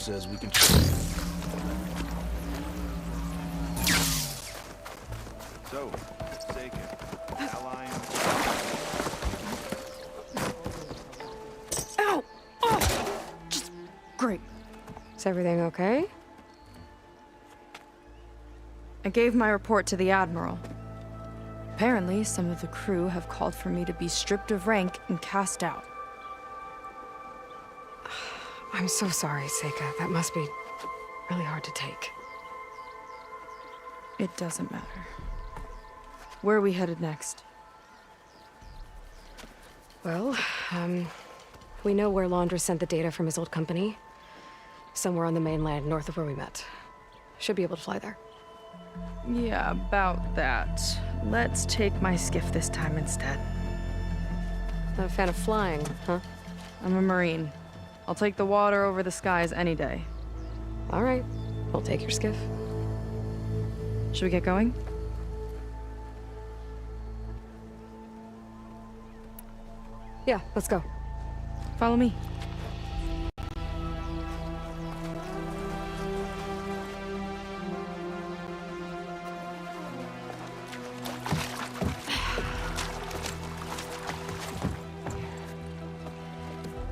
says we can... So, Seika, ally in... Ow! Oh! Just great. Is everything okay? I gave my report to the Admiral. Apparently, some of the crew have called for me to be stripped of rank and cast out. I'm so sorry, Seika. That must be really hard to take. It doesn't matter. Where are we headed next? Well, we know where Laundra sent the data from his old company. Somewhere on the mainland, north of where we met. Should be able to fly there. Yeah, about that. Let's take my skiff this time instead. Not a fan of flying, huh? I'm a Marine. I'll take the water over the skies any day. All right. We'll take your skiff. Should we get going? Yeah, let's go. Follow me.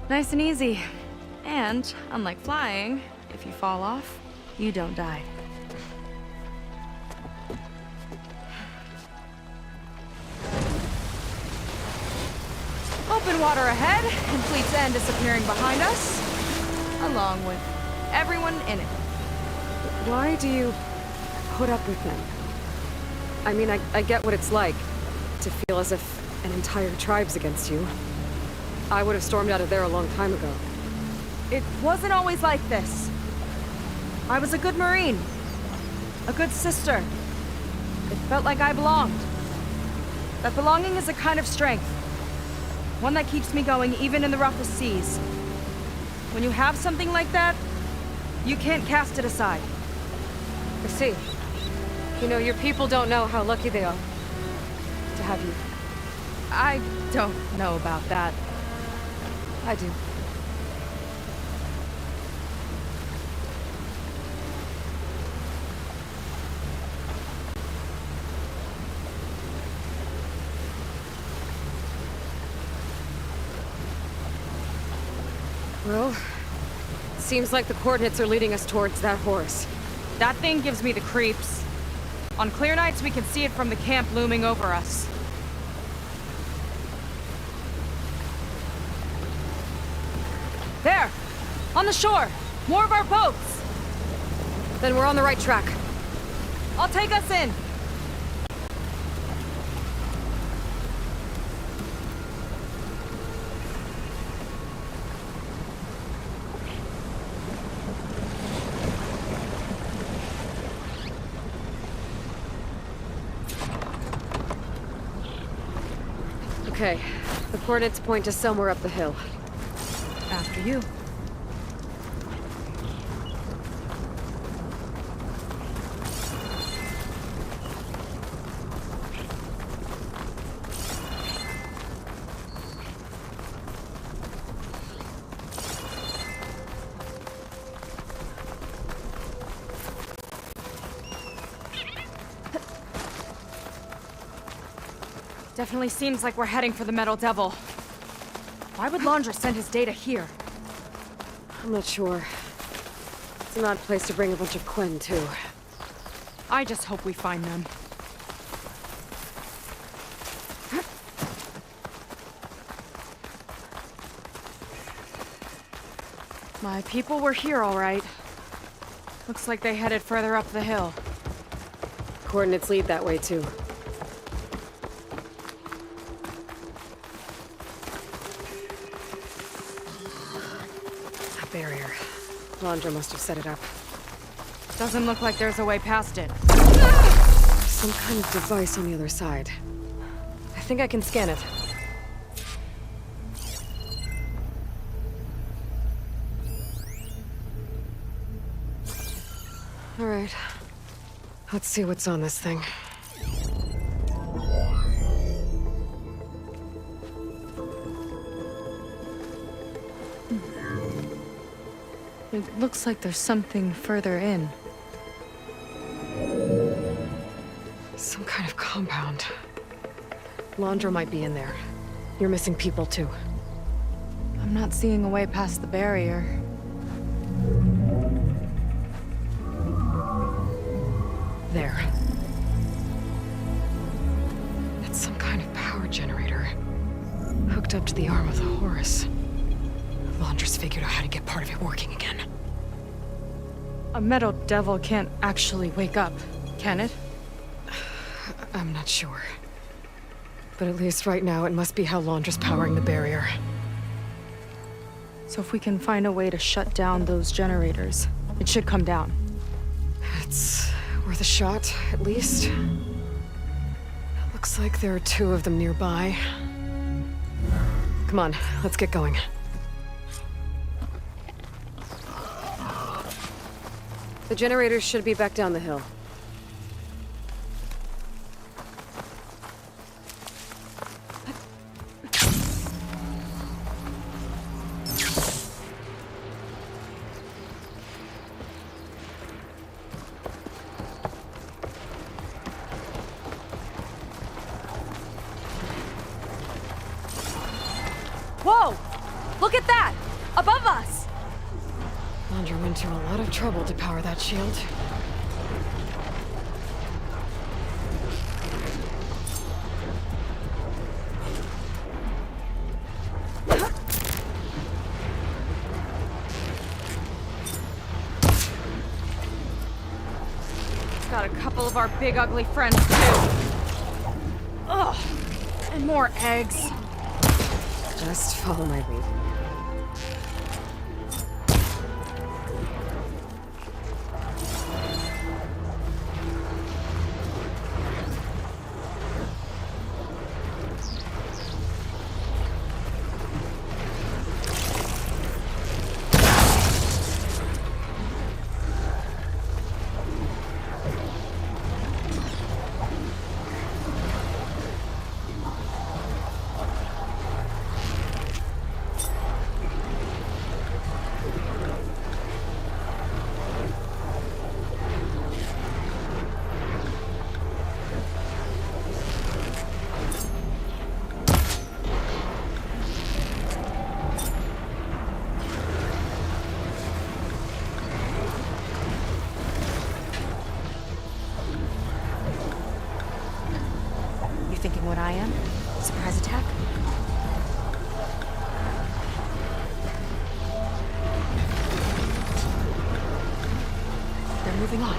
Nice and easy. And, unlike flying, if you fall off, you don't die. Open water ahead, and Fleet's End disappearing behind us, along with everyone in it. Why do you put up with them? I mean, I get what it's like to feel as if an entire tribe's against you. I would have stormed out of there a long time ago. It wasn't always like this. I was a good Marine. A good sister. It felt like I belonged. That belonging is a kind of strength. One that keeps me going even in the roughest seas. When you have something like that, you can't cast it aside. I see. You know, your people don't know how lucky they are to have you. I don't know about that. I do. Well, seems like the coordinates are leading us towards that horse. That thing gives me the creeps. On clear nights, we can see it from the camp looming over us. There! On the shore! More of our boats! Then we're on the right track. I'll take us in! Okay, the coordinates point to somewhere up the hill. After you. Definitely seems like we're heading for the Metal Devil. Why would Laundra send his data here? I'm not sure. It's an odd place to bring a bunch of Quen, too. I just hope we find them. My people were here, all right. Looks like they headed further up the hill. Coordinates lead that way, too. Barrier. Laundra must have set it up. Doesn't look like there's a way past it. Some kind of device on the other side. I think I can scan it. All right. Let's see what's on this thing. It looks like there's something further in. Some kind of compound. Laundra might be in there. You're missing people too. I'm not seeing a way past the barrier. There. It's some kind of power generator. Hooked up to the arm of the Horus. Laundra's figured out how to get part of it working again. A metal devil can't actually wake up, can it? I'm not sure. But at least right now, it must be how Laundra's powering the barrier. So if we can find a way to shut down those generators, it should come down. It's worth a shot, at least. Looks like there are 2 of them nearby. Come on, let's get going. The generators should be back down the hill. Whoa! Look at that! Above us! Laundra went to a lot of trouble to power that shield. Got a couple of our big ugly friends too. Ugh! And more eggs. Just follow my lead. Thinking what I am? Surprise attack? They're moving on.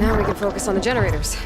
Now we can focus on the generators.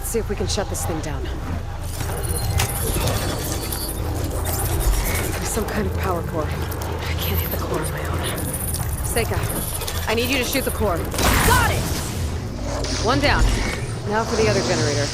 See if we can shut this thing down. There's some kind of power core. I can't hit the core on my own. Seika, I need you to shoot the core. Got it! One down. Now for the other generator.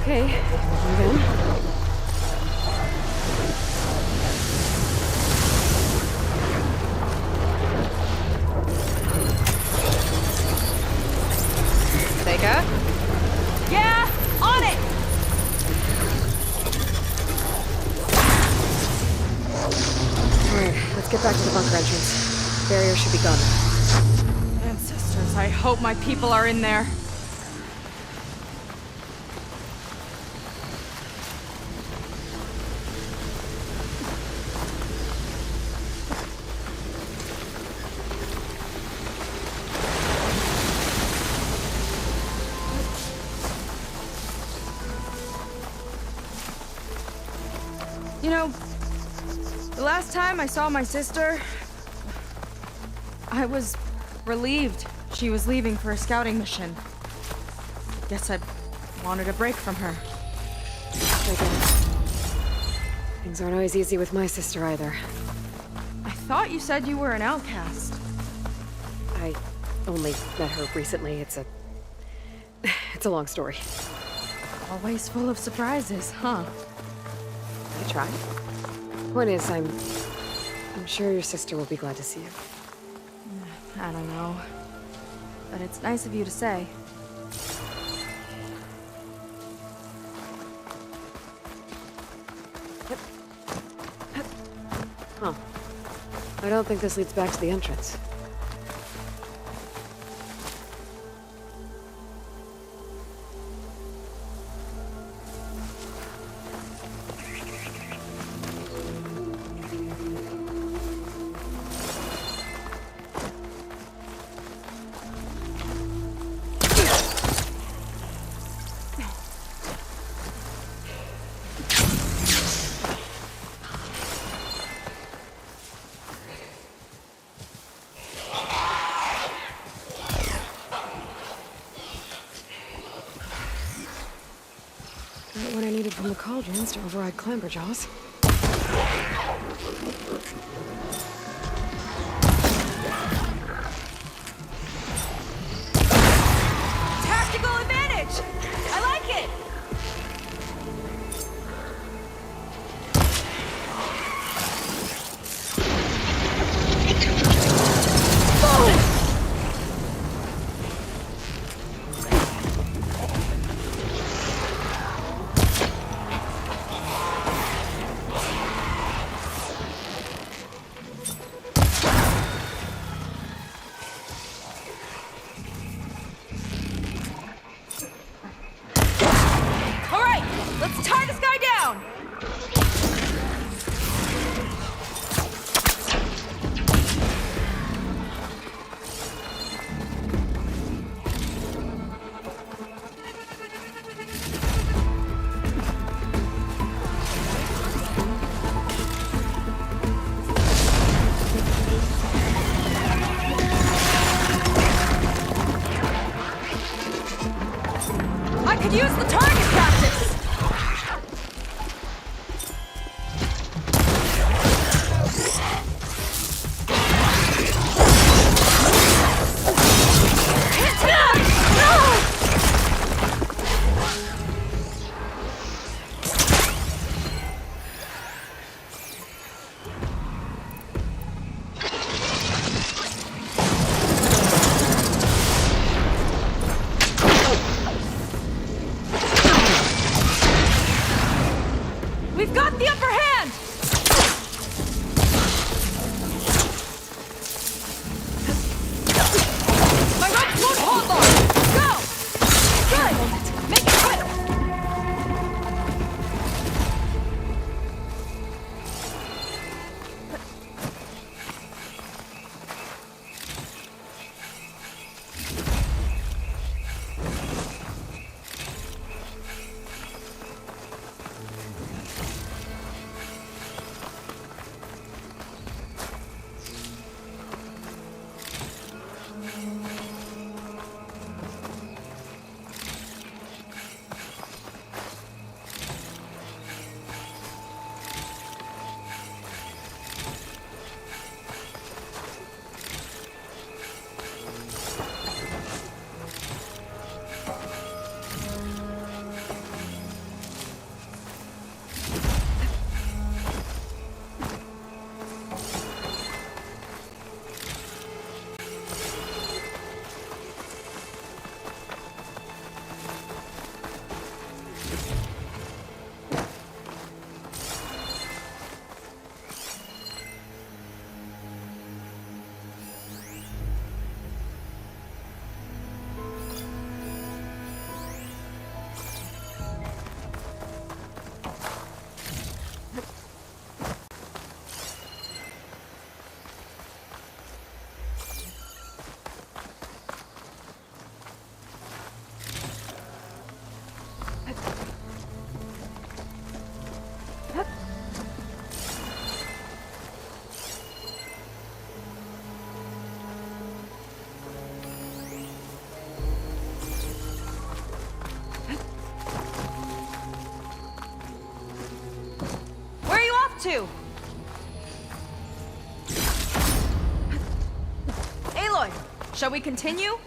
Okay, move in. Seika? Yeah, on it! Alright, let's get back to the bunker entrance. Barrier should be gone. Ancestors, I hope my people are in there. You know, the last time I saw my sister, I was relieved she was leaving for a scouting mission. Guess I wanted a break from her. I get it. Things aren't always easy with my sister either. I thought you said you were an outcast. I only met her recently. It's a long story. Always full of surprises, huh? I try. Point is, I'm sure your sister will be glad to see you. I don't know. But it's nice of you to say. Huh. I don't think this leads back to the entrance. Right what I needed from the cauldrons to override Clamberjaws. Tactical advantage! I like it! Let's tie this guy down! I could use the target practice! Shall we continue?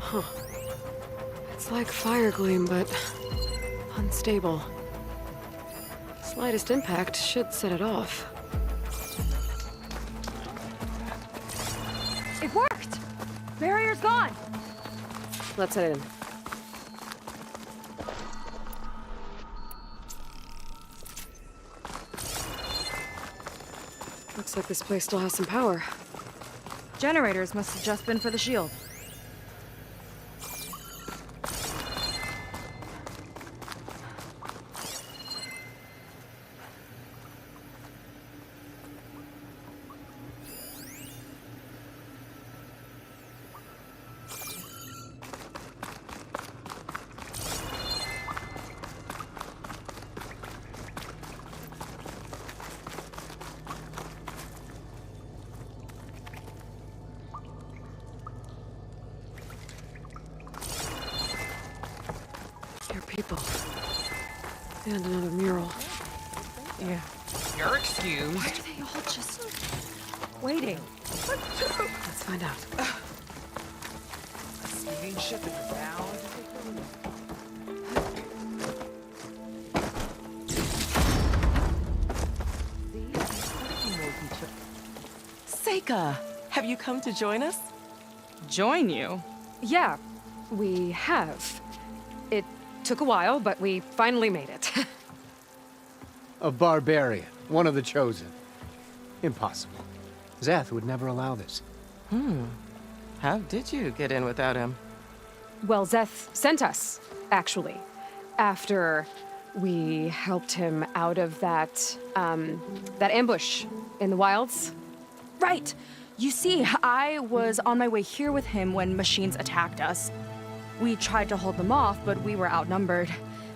Huh. It's like fire gleam, but unstable. Slightest impact should set it off. It worked! Barrier's gone! Let's head in. Looks like this place still has some power. Generators must have just been for the shield. Here are people. And another mural. Yeah. You're excused. Why are they all just waiting? Let's find out. Speeding ship in the bound. Seika, have you come to join us? Join you? Yeah, we have. It took a while, but we finally made it. A barbarian, one of the chosen. Impossible. Zeth would never allow this. How did you get in without him? Well, Zeth sent us, actually. After we helped him out of that ambush in the wilds. Right! You see, I was on my way here with him when machines attacked us. We tried to hold them off, but we were outnumbered.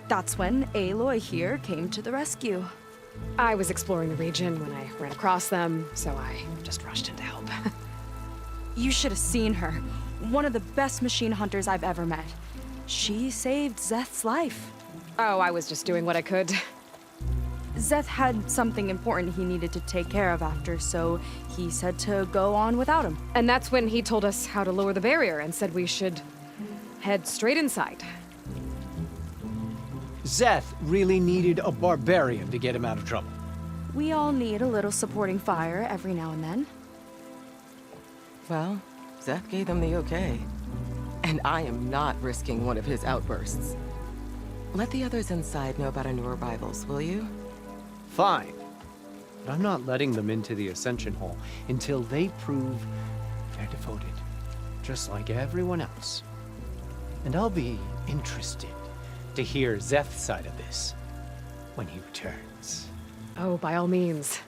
That's when Aloy here came to the rescue. I was exploring the region when I ran across them, so I just rushed in to help. You should have seen her. One of the best machine hunters I've ever met. She saved Zeth's life. Oh, I was just doing what I could. Zeth had something important he needed to take care of after, so he said to go on without him. And that's when he told us how to lower the barrier and said we should head straight inside. Zeth really needed a barbarian to get him out of trouble. We all need a little supporting fire every now and then. Well, Zeth gave them the okay. And I am not risking one of his outbursts. Let the others inside know about our new arrivals, will you? Fine. But I'm not letting them into the Ascension Hall until they prove they're devoted. Just like everyone else. And I'll be interested to hear Zeth's side of this when he returns. Oh, by all means.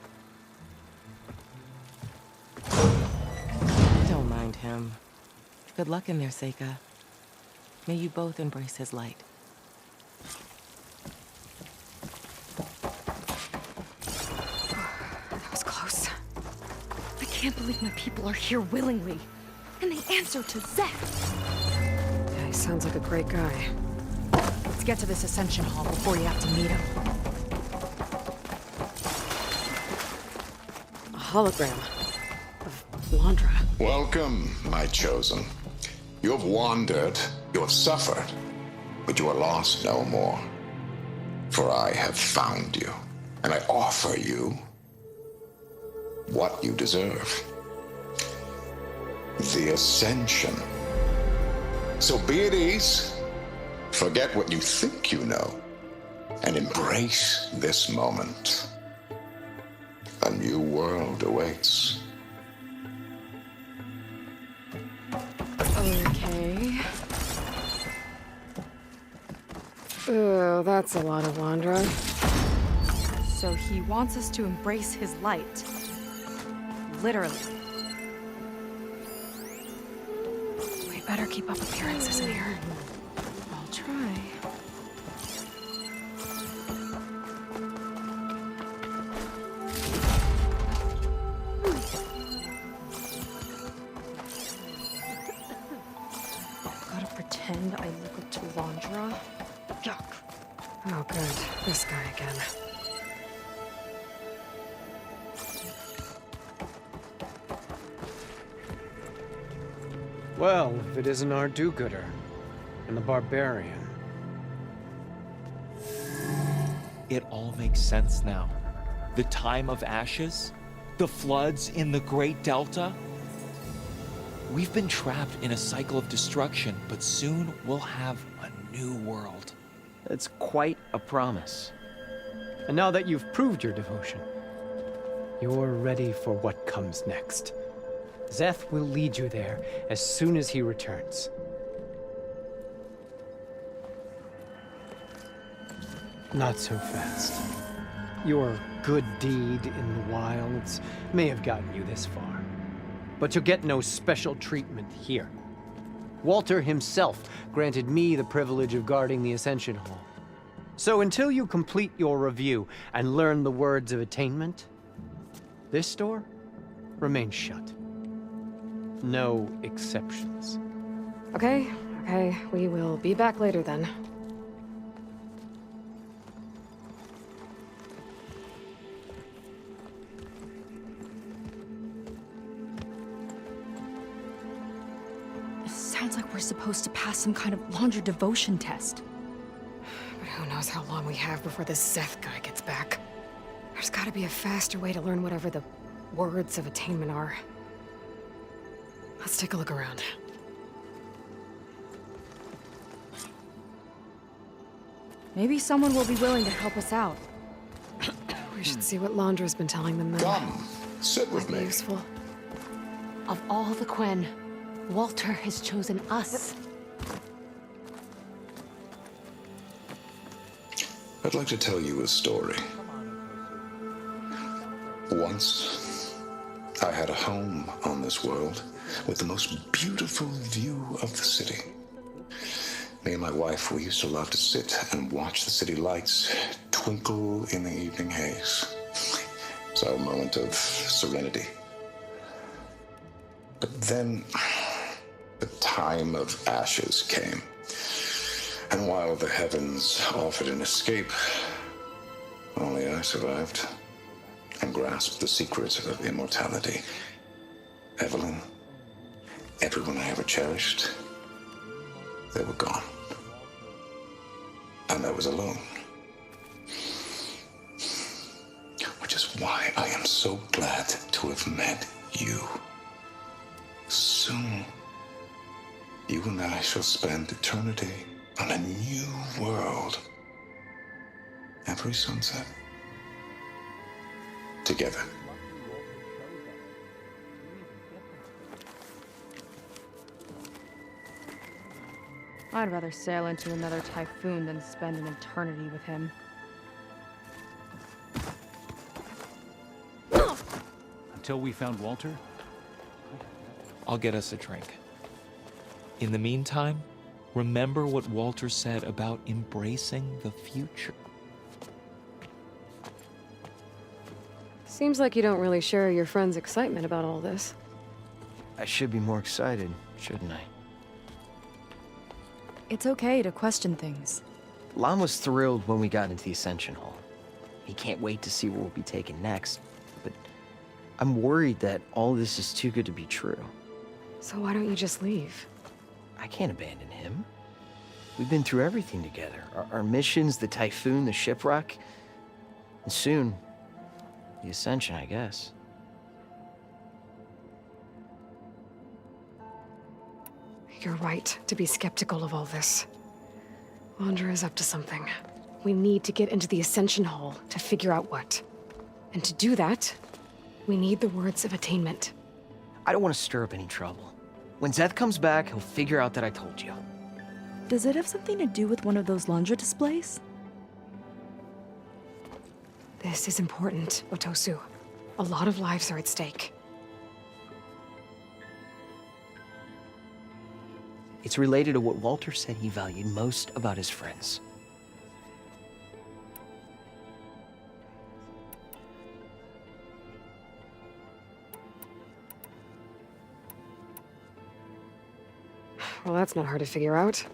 Don't mind him. Good luck in there, Seika. May you both embrace his light. That was close. I can't believe my people are here willingly. And they answer to Zeth. Yeah, he sounds like a great guy. Let's get to this Ascension Hall before you have to meet him. A hologram of Landra. Welcome, my chosen. You have wandered You have suffered, but you are lost no more. For I have found you, and I offer you what you deserve. The Ascension. So be at ease, forget what you think you know, and embrace this moment. A new world awaits. Okay. Oh, that's a lot of Londra. So he wants us to embrace his light. Literally. We better keep up appearances in here. I'll try. Gotta pretend I look up to Londra. Yuck. Oh, good. This guy again. Well, if it isn't our do-gooder and the barbarian. It all makes sense now. The time of ashes, the floods in the Great Delta. We've been trapped in a cycle of destruction, but soon we'll have a new world. That's quite a promise. And now that you've proved your devotion, you're ready for what comes next. Zeth will lead you there as soon as he returns. Not so fast. Your good deed in the wilds may have gotten you this far, but you'll get no special treatment here. Walter himself granted me the privilege of guarding the Ascension Hall. So until you complete your review and learn the words of attainment, this door remains shut. No exceptions. Okay, we will be back later then. It sounds like we're supposed to pass some kind of Londra devotion test. But who knows how long we have before this Zeth guy gets back. There's gotta be a faster way to learn whatever the words of attainment are. Let's take a look around. Maybe someone will be willing to help us out. We should see what Londra's been telling them then. Come, sit with Might be me. useful. Of all the Quen, Walter has chosen us. I'd like to tell you a story. Once, I had a home on this world with the most beautiful view of the city. Me and my wife, we used to love to sit and watch the city lights twinkle in the evening haze. It's our moment of serenity. But then, the time of ashes came. And while the heavens offered an escape, only I survived and grasped the secret of immortality. Evelyn, everyone I ever cherished, they were gone. And I was alone. Which is why I am so glad to have met you. Soon, you and I shall spend eternity on a new world. Every sunset. Together. I'd rather sail into another typhoon than spend an eternity with him. Until we found Walter? I'll get us a drink. In the meantime, remember what Walter said about embracing the future. Seems like you don't really share your friend's excitement about all this. I should be more excited, shouldn't I? It's okay to question things. Lon was thrilled when we got into the Ascension Hall. He can't wait to see where we'll be taken next, but I'm worried that all this is too good to be true. So why don't you just leave? I can't abandon him. We've been through everything together. Our missions, the typhoon, the shipwreck, and soon, the ascension, I guess. You're right to be skeptical of all this. Londra is up to something. We need to get into the Ascension Hall to figure out what. And to do that, we need the words of attainment. I don't want to stir up any trouble. When Zeth comes back, he'll figure out that I told you. Does it have something to do with one of those Londra displays? This is important, Otosu. A lot of lives are at stake. It's related to what Walter said he valued most about his friends. Well, that's not hard to figure out.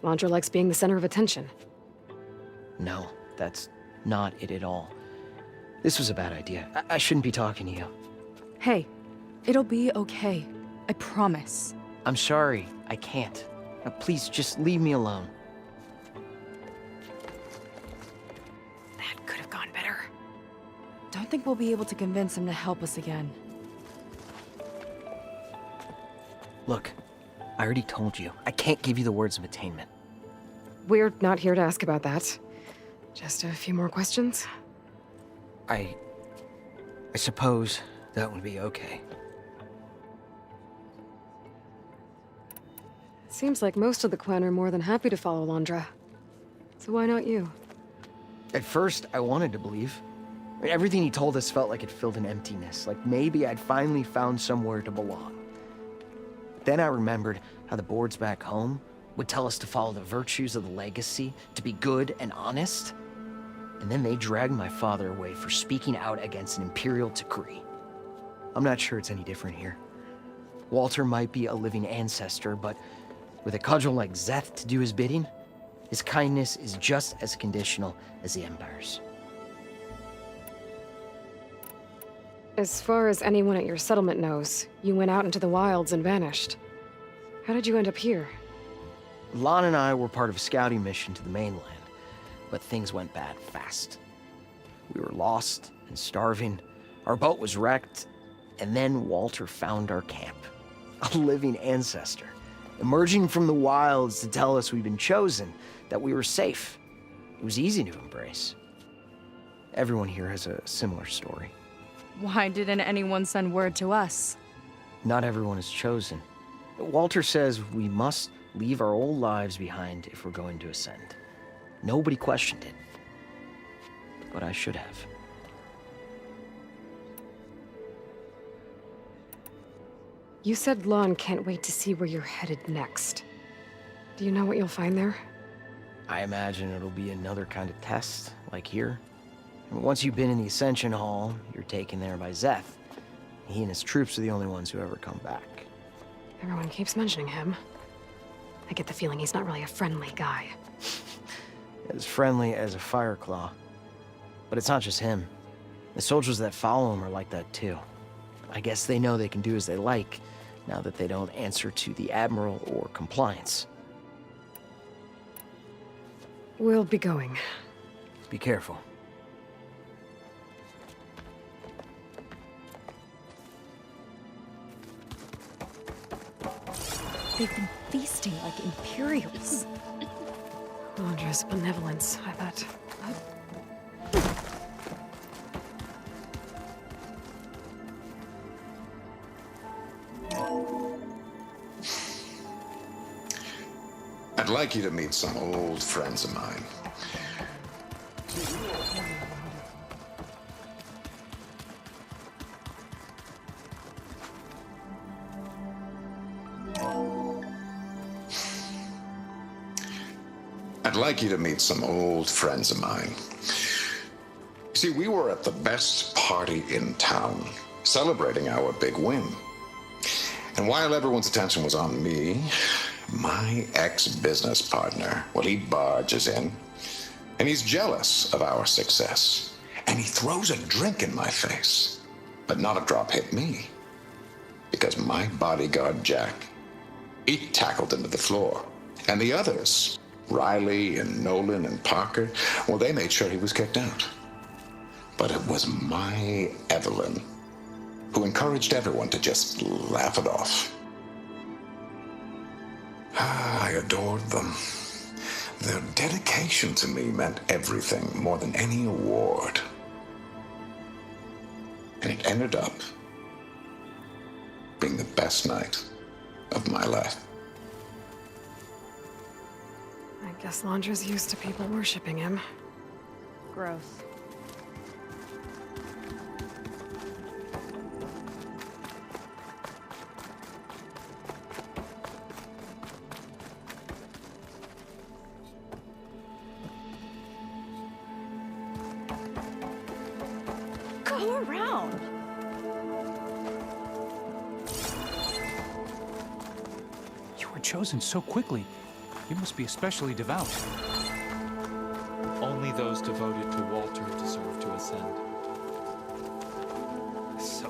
Londra likes being the center of attention. No, that's not it at all. This was a bad idea. I shouldn't be talking to you. Hey, it'll be okay. I promise. I'm sorry, I can't. Now, please, just leave me alone. That could have gone better. Don't think we'll be able to convince him to help us again. Look, I already told you. I can't give you the words of attainment. We're not here to ask about that. Just a few more questions. I suppose that would be okay. Seems like most of the Quen are more than happy to follow Londra. So why not you? At first, I wanted to believe. I mean, everything he told us felt like it filled an emptiness, like maybe I'd finally found somewhere to belong. Then I remembered how the boards back home would tell us to follow the virtues of the legacy, to be good and honest. And then they dragged my father away for speaking out against an imperial decree. I'm not sure it's any different here. Walter might be a living ancestor, but with a cudgel like Zeth to do his bidding, his kindness is just as conditional as the Empire's. As far as anyone at your settlement knows, you went out into the wilds and vanished. How did you end up here? Lon and I were part of a scouting mission to the mainland, but things went bad fast. We were lost and starving, our boat was wrecked, and then Walter found our camp. A living ancestor, emerging from the wilds to tell us we'd been chosen, that we were safe. It was easy to embrace. Everyone here has a similar story. Why didn't anyone send word to us? Not everyone is chosen. Walter says we must leave our old lives behind if we're going to ascend. Nobody questioned it. But I should have. You said Lon can't wait to see where you're headed next. Do you know what you'll find there? I imagine it'll be another kind of test, like here. And once you've been in the Ascension Hall, you're taken there by Zeth. He and his troops are the only ones who ever come back. Everyone keeps mentioning him. I get the feeling he's not really a friendly guy. As friendly as a Fireclaw. But it's not just him. The soldiers that follow him are like that too. I guess they know they can do as they like, now that they don't answer to the Admiral or Compliance. We'll be going. Be careful. They've been feasting like Imperials. Londra's benevolence, I bet. I'd like you to meet some old friends of mine. I'd like you to meet some old friends of mine. See, we were at the best party in town, celebrating our big win. And while everyone's attention was on me, my ex-business partner, well, he barges in, and he's jealous of our success. And he throws a drink in my face, but not a drop hit me. Because my bodyguard, Jack, he tackled him to the floor. And the others, Riley and Nolan and Parker, well, they made sure he was kicked out. But it was my Evelyn who encouraged everyone to just laugh it off. I adored them. Their dedication to me meant everything, more than any award. And it ended up being the best night of my life. I guess Londra's used to people worshipping him. Gross. Go around. You were chosen so quickly. You must be especially devout. Only those devoted to Walter deserve to ascend. So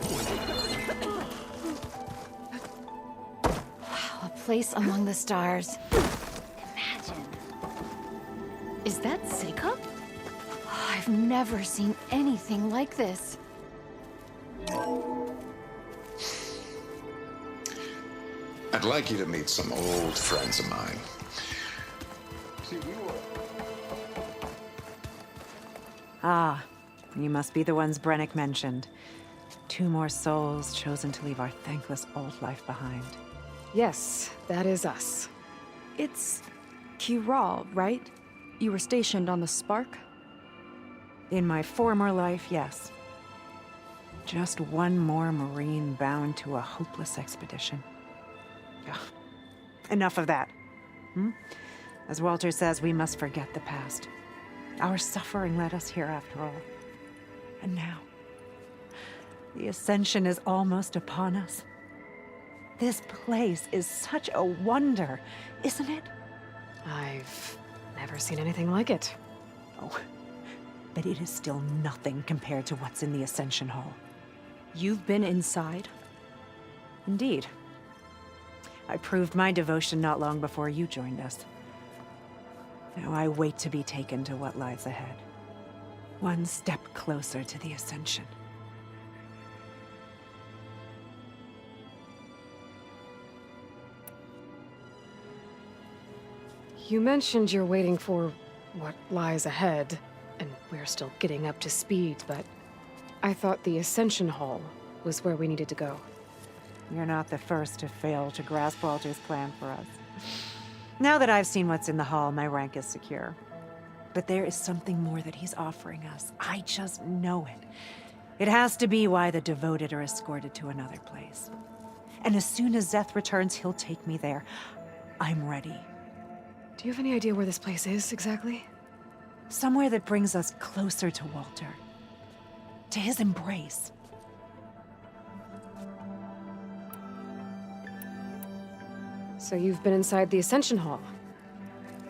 A place among the stars. Imagine. Is that Seika? I've never seen anything like this. I'd like you to meet some old friends of mine. Ah, you must be the ones Brennick mentioned. 2 more souls chosen to leave our thankless old life behind. Yes, that is us. It's Kiral, right? You were stationed on the Spark? In my former life, yes. Just one more Marine bound to a hopeless expedition. Ugh. Enough of that. As Walter says, we must forget the past. Our suffering led us here after all. And now, the Ascension is almost upon us. This place is such a wonder, isn't it? I've never seen anything like it. Oh, but it is still nothing compared to what's in the Ascension Hall. You've been inside? Indeed. I proved my devotion not long before you joined us. Now I wait to be taken to what lies ahead. One step closer to the Ascension. You mentioned you're waiting for what lies ahead, and we're still getting up to speed, but I thought the Ascension Hall was where we needed to go. You're not the first to fail to grasp Walter's plan for us. Now that I've seen what's in the hall, my rank is secure. But there is something more that he's offering us. I just know it. It has to be why the devoted are escorted to another place. And as soon as Zeth returns, he'll take me there. I'm ready. Do you have any idea where this place is, exactly? Somewhere that brings us closer to Walter. To his embrace. So you've been inside the Ascension Hall.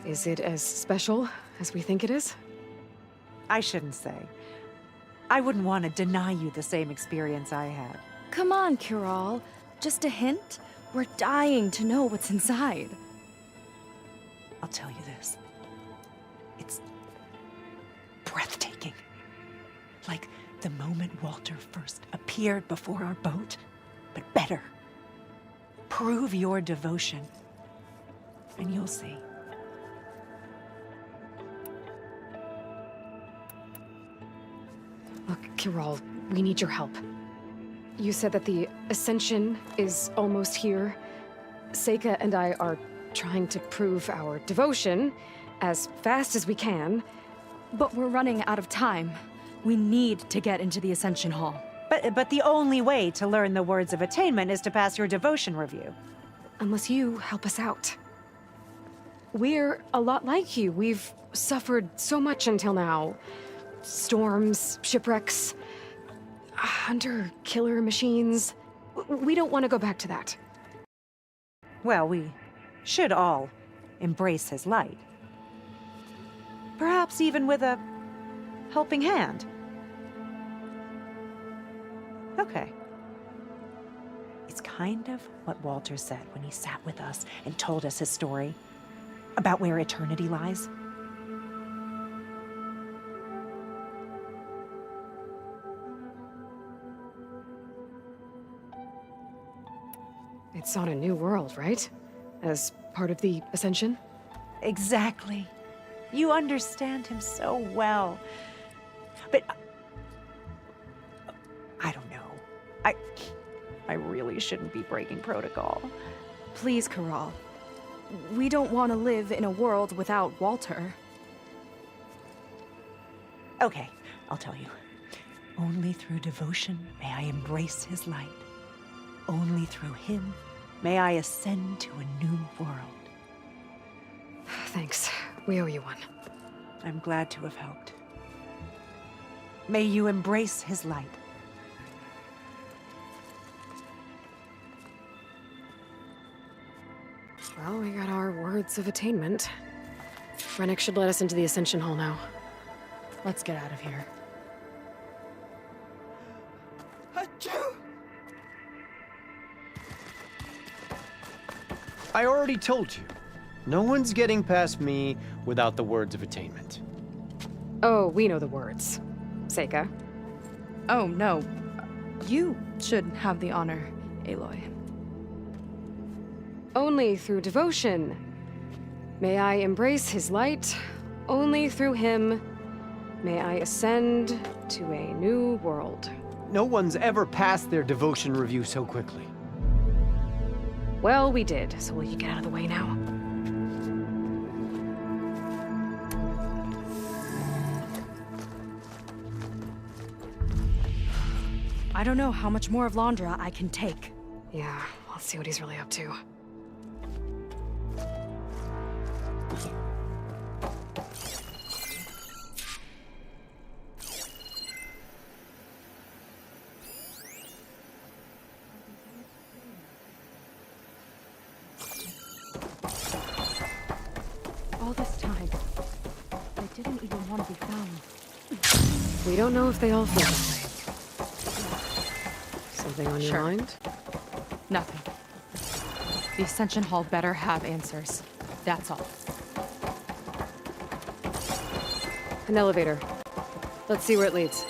Is it as special as we think it is? I shouldn't say. I wouldn't want to deny you the same experience I had. Come on, Kiral. Just a hint? We're dying to know what's inside. I'll tell you this. It's breathtaking. Like the moment Walter first appeared before our boat, but better. Prove your devotion, and you'll see. Look, Kiral, we need your help. You said that the Ascension is almost here. Seika and I are trying to prove our devotion as fast as we can. But we're running out of time. We need to get into the Ascension Hall. But the only way to learn the words of attainment is to pass your devotion review. Unless you help us out. We're a lot like you. We've suffered so much until now. Storms, shipwrecks, hunter-killer machines. We don't want to go back to that. Well, we should all embrace his light. Perhaps even with a helping hand. Okay. It's kind of what Walter said when he sat with us and told us his story. About where eternity lies? It's on a new world, right? As part of the Ascension? Exactly. You understand him so well. But I don't know. I really shouldn't be breaking protocol. Please, Corral. We don't want to live in a world without Walter. Okay, I'll tell you. Only through devotion may I embrace his light. Only through him may I ascend to a new world. Thanks. We owe you one. I'm glad to have helped. May you embrace his light. Well, we got our words of attainment. Rennick should let us into the Ascension Hall now. Let's get out of here. I already told you. No one's getting past me without the words of attainment. Oh, we know the words. Seika. Oh, no. You should have the honor, Aloy. Only through devotion may I embrace his light. Only through him may I ascend to a new world. No one's ever passed their devotion review so quickly. Well, we did, so will you get out of the way now? I don't know how much more of Londra I can take. Yeah, let's see what he's really up to. All this time, I didn't even want to be found. We don't know if they all feel that way. Something on your mind? Nothing. The Ascension Hall better have answers. That's all. An elevator. Let's see where it leads.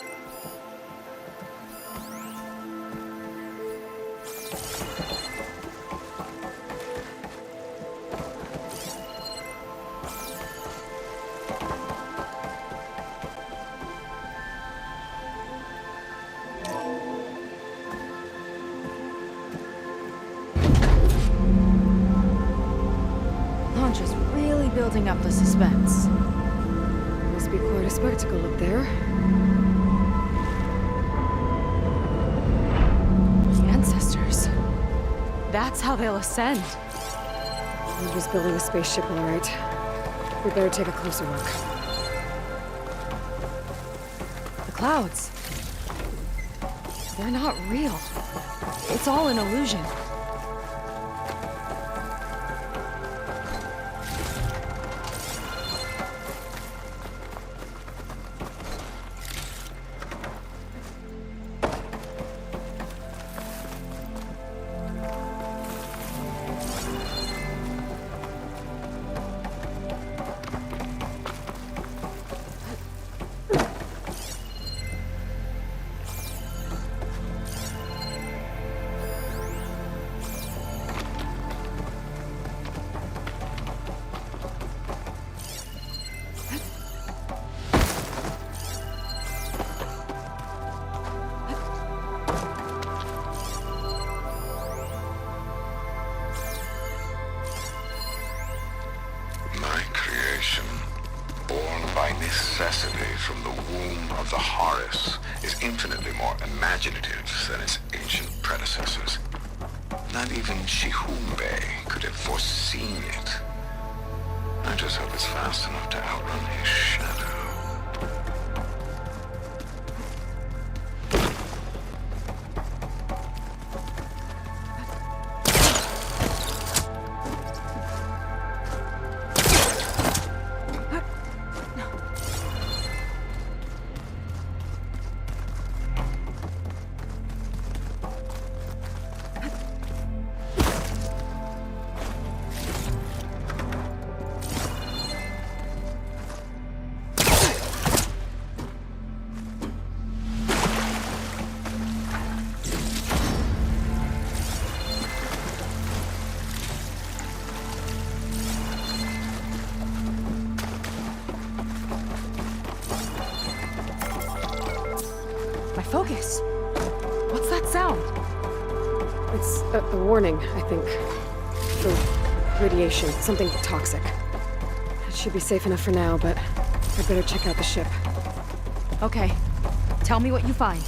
Launch is really building up the suspense. Must be quite a spectacle up there. The ancestors. That's how they'll ascend. We're just building a spaceship, all right. We better take a closer look. The clouds. They're not real. It's all an illusion. My creation, born by necessity from the womb of the Horus, is infinitely more imaginative than its ancient predecessors. Not even Shihumbe could have foreseen it. I just hope it's fast enough to outrun his shadow. this? What's that sound? It's a warning, I think. For radiation, something toxic. It should be safe enough for now, but I better check out the ship. Okay. Tell me what you find.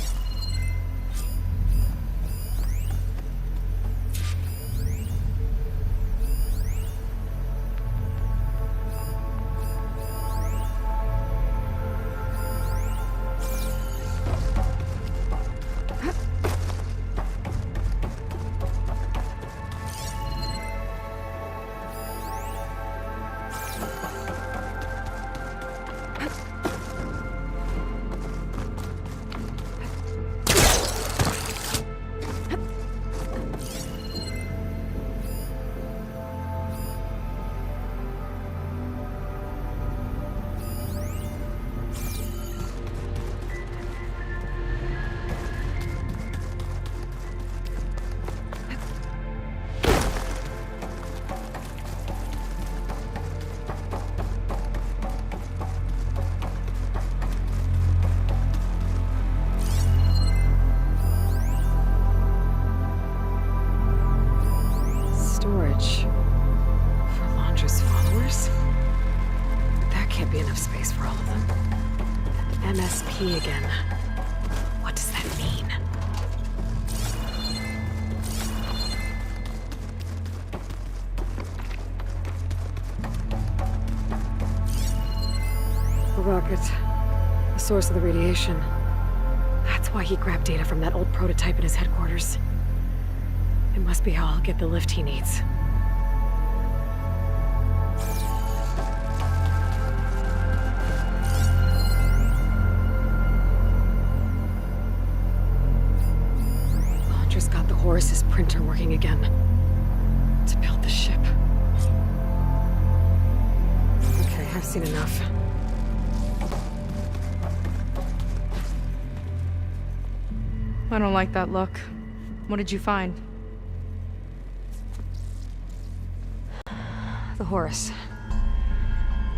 Storage. For Londra's followers? But that can't be enough space for all of them. MSP again. What does that mean? A rocket. The source of the radiation. That's why he grabbed data from that old prototype in his headquarters. It must be how I'll get the lift he needs. Londra's got the Horus's printer working again. To build the ship. Okay, I've seen enough. I don't like that look. What did you find? The Horus.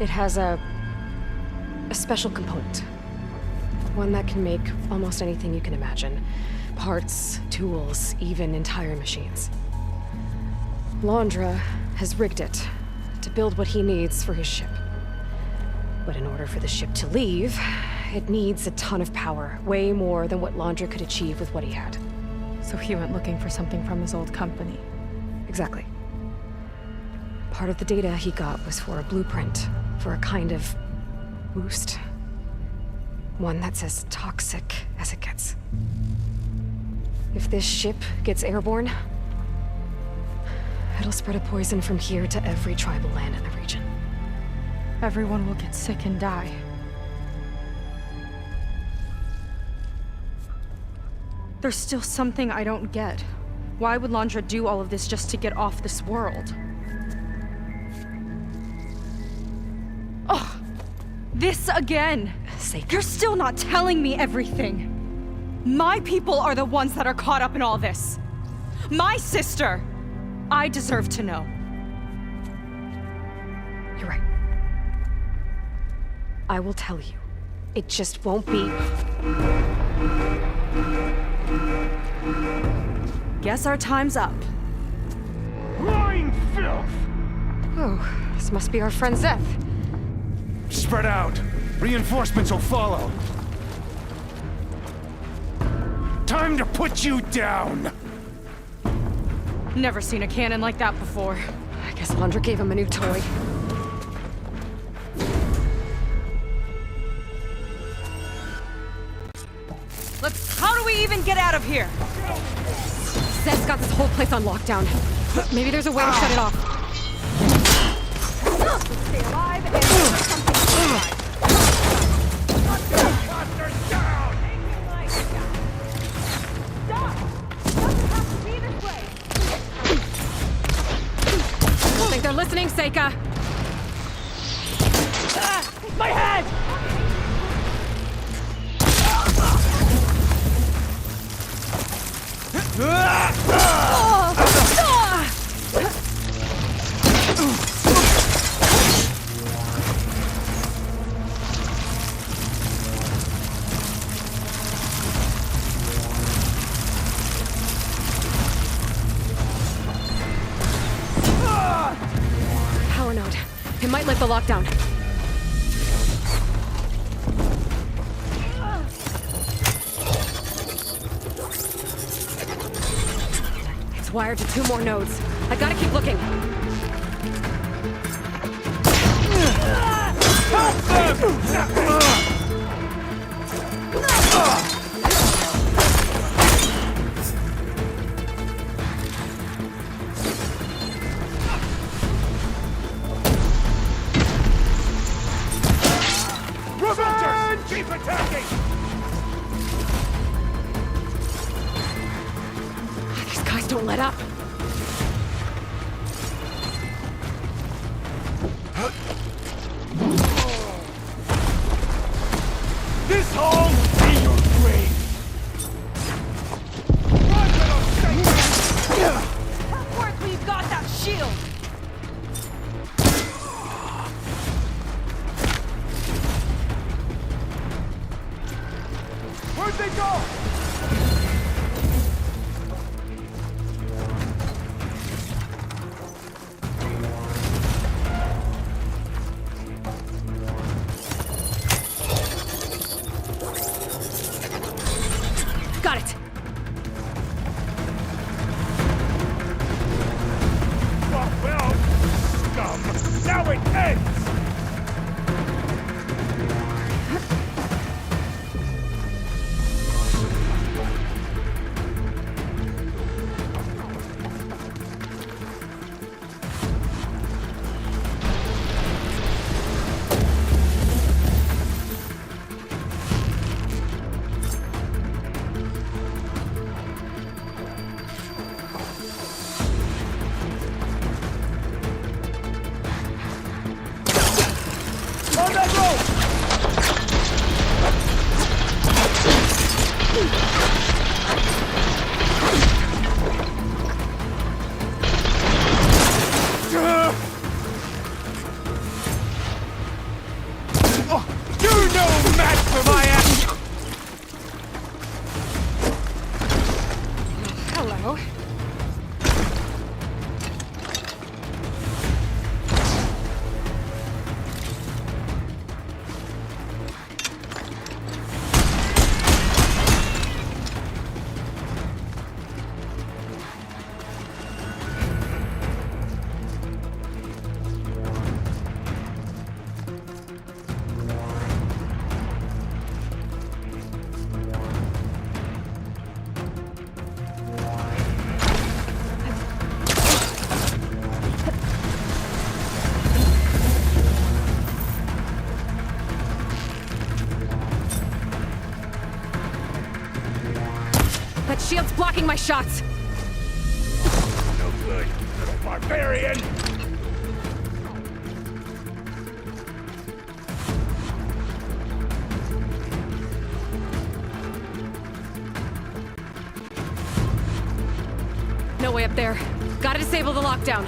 It has a special component. One that can make almost anything you can imagine. Parts, tools, even entire machines. Londra has rigged it to build what he needs for his ship. But in order for the ship to leave, it needs a ton of power, way more than what Londra could achieve with what he had. So he went looking for something from his old company. Exactly. Part of the data he got was for a blueprint, for a kind of boost. One that's as toxic as it gets. If this ship gets airborne, it'll spread a poison from here to every tribal land in the region. Everyone will get sick and die. There's still something I don't get. Why would Londra do all of this just to get off this world? Oh, this again! You're still not telling me everything! My people are the ones that are caught up in all this! My sister! I deserve to know. You're right. I will tell you. It just won't be... Guess our time's up. Lying filth! Oh, this must be our friend Zeth. Spread out. Reinforcements will follow. Time to put you down! Never seen a cannon like that before. I guess Londra gave him a new toy. How do we even get out of here? Zed's got this whole place on lockdown. Maybe there's a way to shut it off. Stay alive and something alive. Stop! Doesn't have to be this way. I think they're listening, Seika. My head! might lift the lockdown. It's wired to 2 more nodes. I gotta keep looking. Soldiers, keep attacking! These guys don't let up. This hole be your grave! Of course we've got that shield! Where'd they go? Got it. Well, scum! Now it ends! On that rope! You're no match for my ass! Hello. That shield's blocking my shots. No good, little barbarian! No way up there. Gotta disable the lockdown.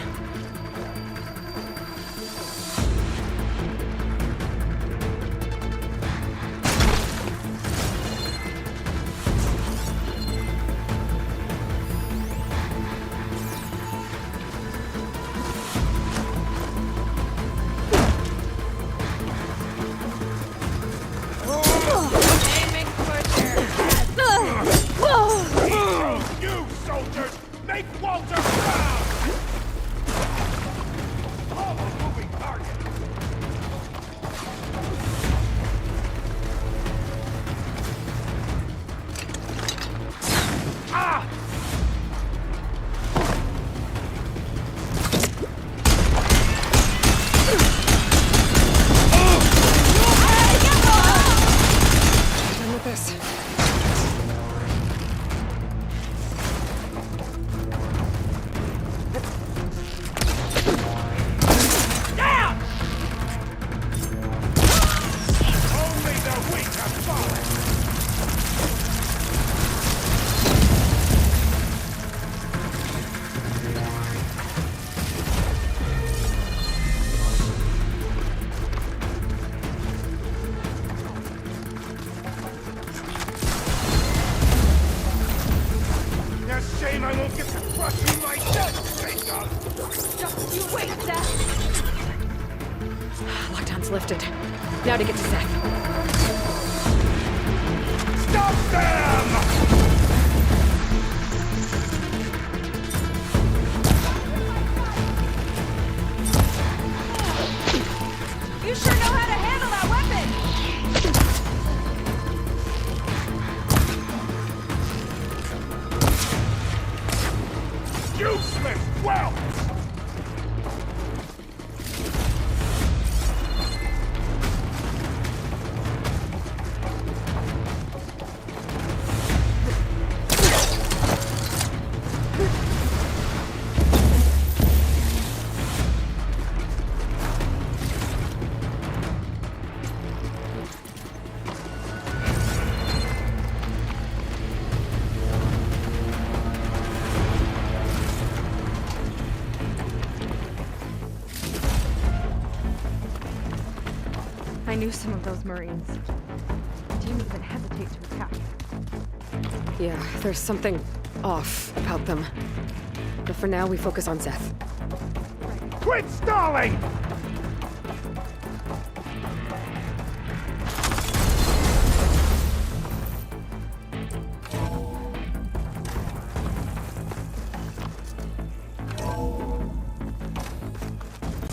You soldiers, make Walter proud! lifted. Now to get to Seth. Stop them! You sure know how to handle that weapon! Useless whelp! I knew some of those Marines. I didn't even hesitate to attack. Yeah, there's something off about them. But for now, we focus on Seth. Quit stalling!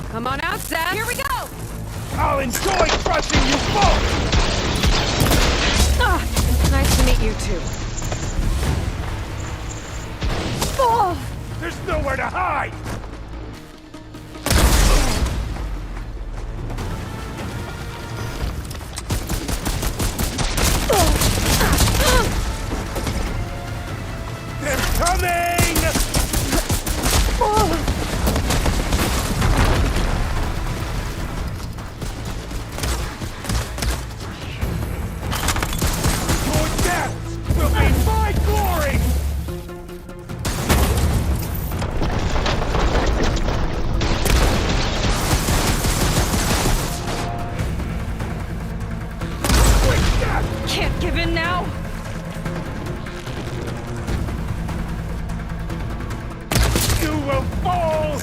Come on out, Seth! Here we go! I'll enjoy crushing you both! Ah, nice to meet you, too. Oh! There's nowhere to hide! They're coming! Your death will be my glory! Quick death! Can't give in now! You will fall!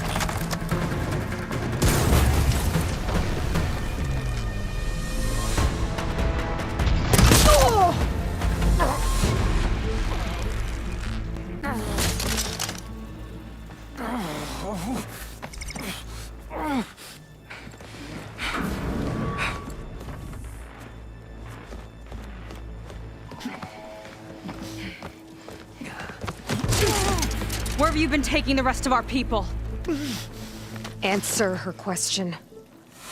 Where have you been taking the rest of our people? Answer her question.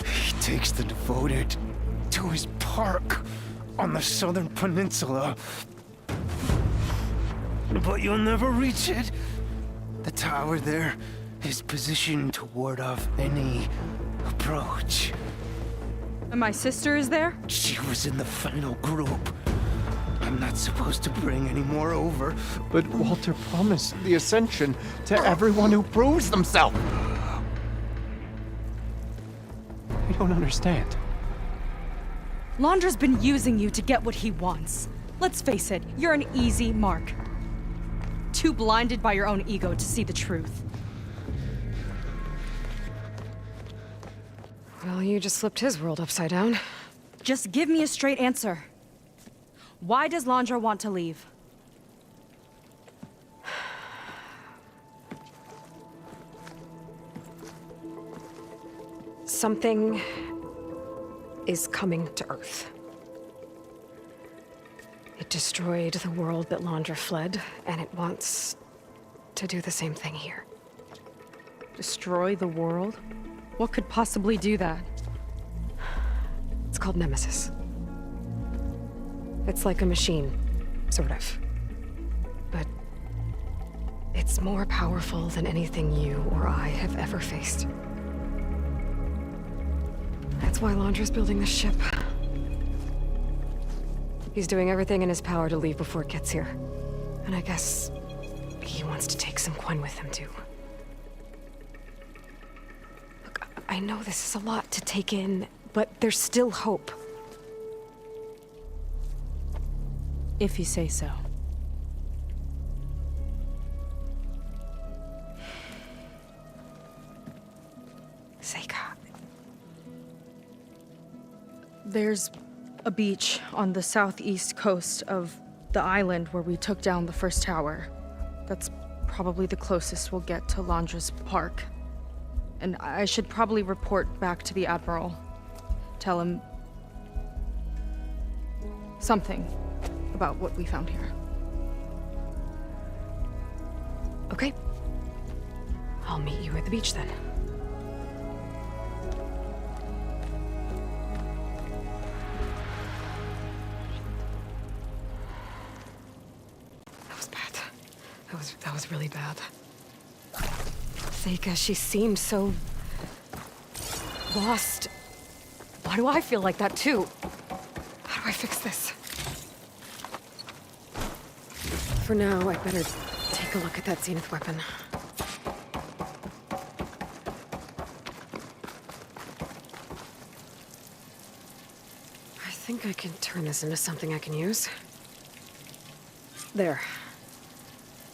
He takes the devoted to his park on the southern peninsula. But you'll never reach it. The tower there is positioned to ward off any approach. And my sister is there? She was in the final group. I'm not supposed to bring any more over. But Walter promised the Ascension to everyone who proves themselves. I don't understand. Londra's been using you to get what he wants. Let's face it, you're an easy mark. Too blinded by your own ego to see the truth. Well, you just flipped his world upside down. Just give me a straight answer. Why does Londra want to leave? Something is coming to Earth. It destroyed the world that Londra fled, and it wants to do the same thing here. Destroy the world? What could possibly do that? It's called Nemesis. It's like a machine, sort of. But it's more powerful than anything you or I have ever faced. That's why Londra's building this ship. He's doing everything in his power to leave before it gets here. And I guess he wants to take some Quen with him, too. Look, I know this is a lot to take in, but there's still hope. If you say so. Seika. There's a beach on the southeast coast of the island where we took down the first tower. That's probably the closest we'll get to Londra's park. And I should probably report back to the Admiral. Tell him something about what we found here. Okay. I'll meet you at the beach then. That was bad. That was really bad. Seika, she seemed so lost. Why do I feel like that too? How do I fix this? For now, I'd better take a look at that zenith weapon. I think I can turn this into something I can use. There.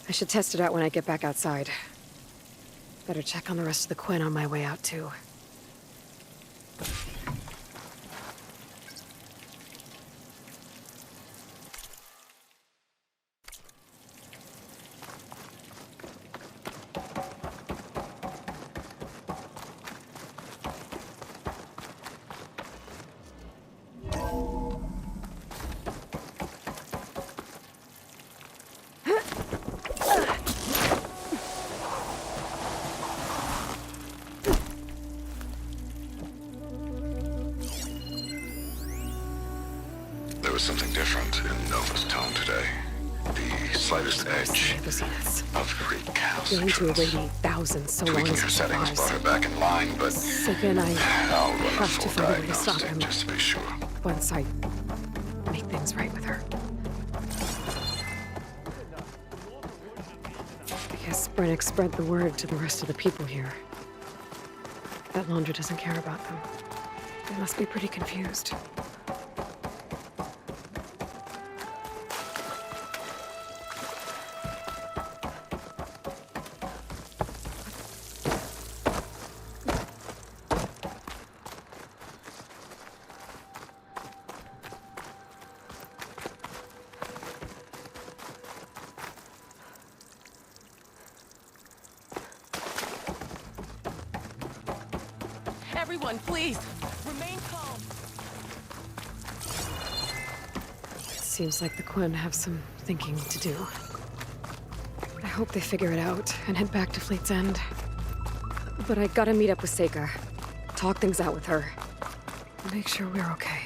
I should test it out when I get back outside. Better check on the rest of the Quinn on my way out, too. There was something different in Nova's tone today. The slightest edge of Going to irradiate thousands so long tweaking as her it settings survives. brought her back in line, but Seika and I I'll run a have to full find a way to stop diagnostic him just to be sure. once I make things right with her. I guess Brennick spread the word to the rest of the people here. That Londra doesn't care about them. They must be pretty confused. Everyone, please, remain calm. Seems like the Quinn have some thinking to do. I hope they figure it out and head back to Fleet's End. But I gotta meet up with Seika, talk things out with her, make sure we're okay.